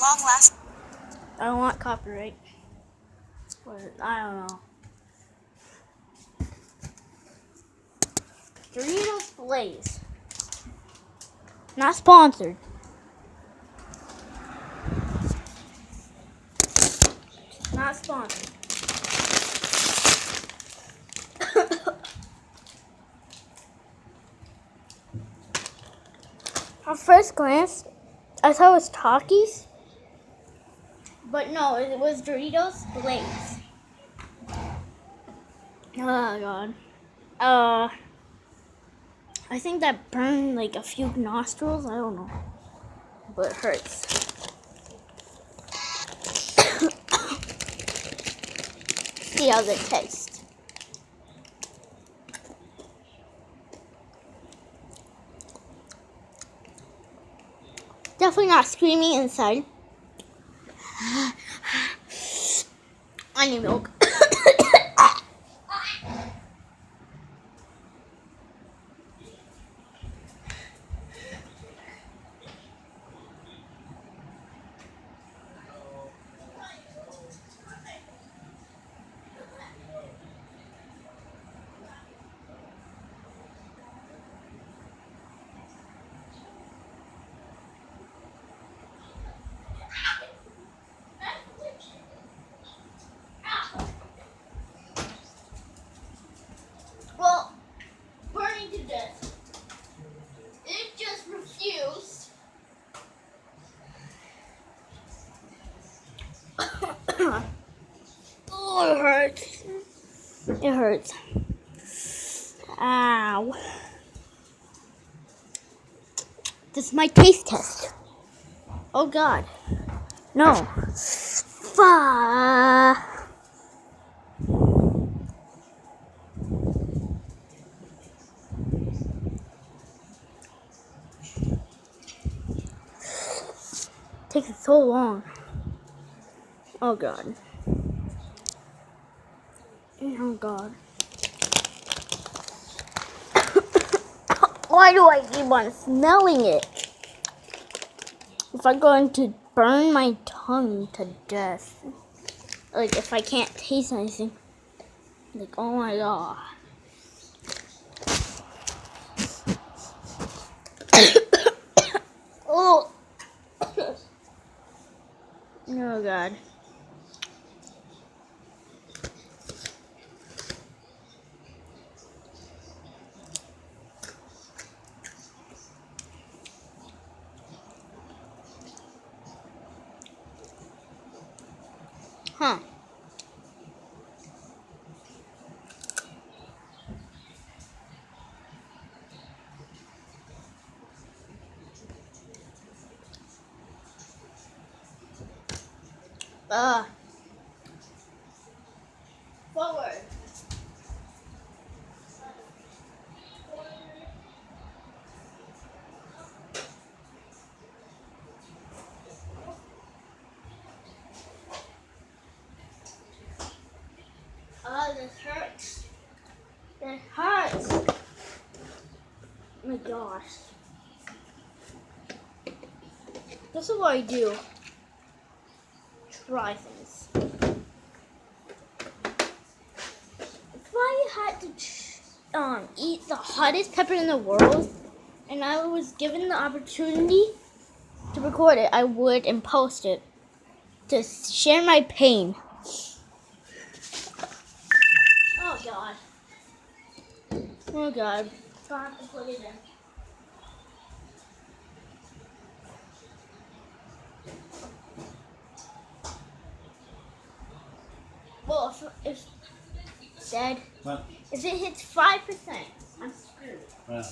long last. I don't want copyright. But I don't know. Doritos Blaze. Not sponsored. Not sponsored. At first glance, I thought it was Takis. But no, it was Doritos Blaze. Oh god. I think that burned like a few nostrils. I don't know. But it hurts. See how they taste. Definitely not screaming inside. I need milk. Well, burning to death. It just refused. Oh, it hurts. It hurts. Ow. This is my taste test. Oh god. No. Takes so long. Oh god. Oh god. Why do I keep on smelling it? If I'm going to burn my tongue to death. Like if I can't taste anything. Like oh my god. Oh. Oh god. Huh. Forward. Oh, this hurts. It hurts. Oh my gosh. This is what I do. Try things. If I had to eat the hottest pepper in the world, and I was given the opportunity to record it, I would and post it to share my pain. Oh god. Oh god. So I have to put it in. Well, if Dad, What? if it hits 5%, I'm screwed. Yeah.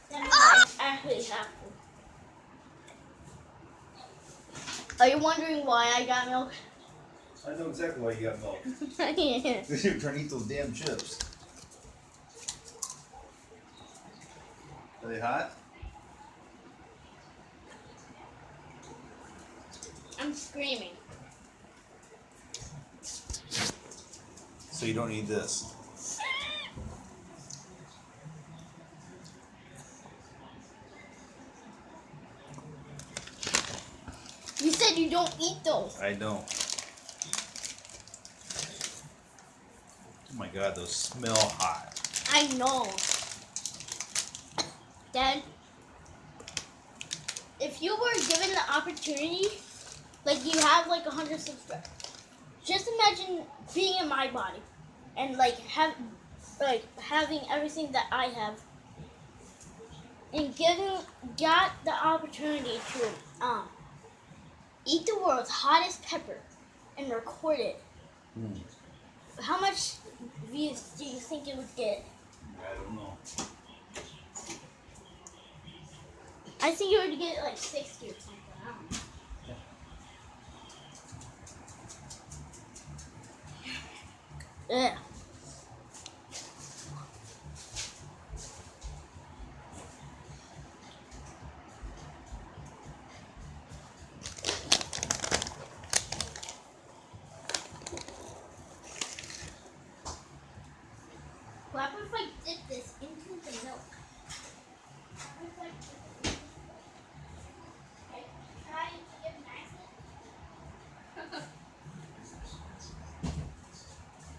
Then I actually have to. Are you wondering why I got milk? I know exactly why you got milk. Yeah. You're trying to eat those damn chips. Are they hot? I'm screaming. So you don't need this. You said you don't don't eat those. I don't. Oh my god, those smell hot. I know. Dad, if you were given the opportunity, like you have like 100 subscribers, just imagine being in my body and like having everything that I have, and got the opportunity to eat the world's hottest pepper and record it. How much views do you think it would get? I don't know. I think it would get like 60 or something. I don't know. Yeah. What happens if I dip this into the milk? What if I dip it? Okay, try to get nice.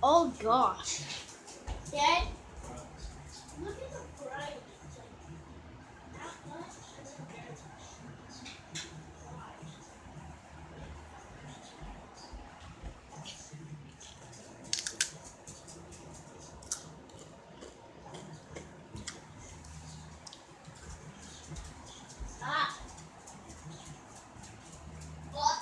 Oh gosh. Dad, look at the variety. It's like not much and then very much. Ah. What?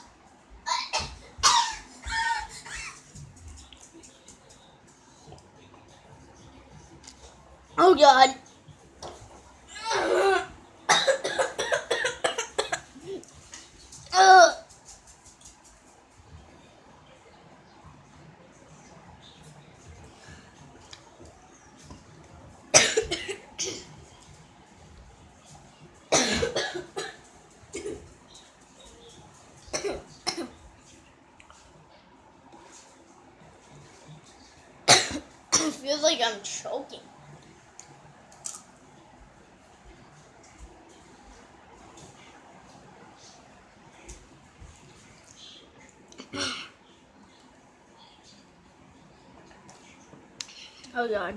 Oh God. It feels like I'm choking. Oh God.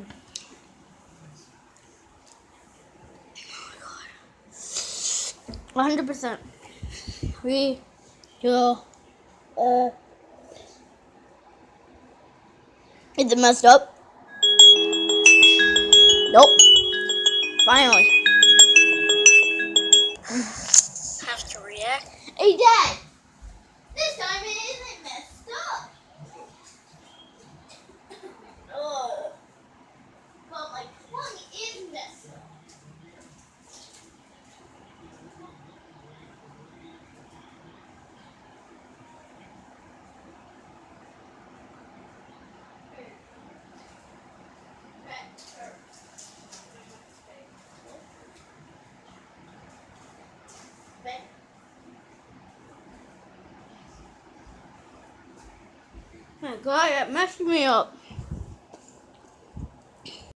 100%. 3, 2, Is it messed up? Nope. Finally. Have to react. Hey, Dad! This time it isn't messed up. But my tongue is messed up. My God, that messed me up.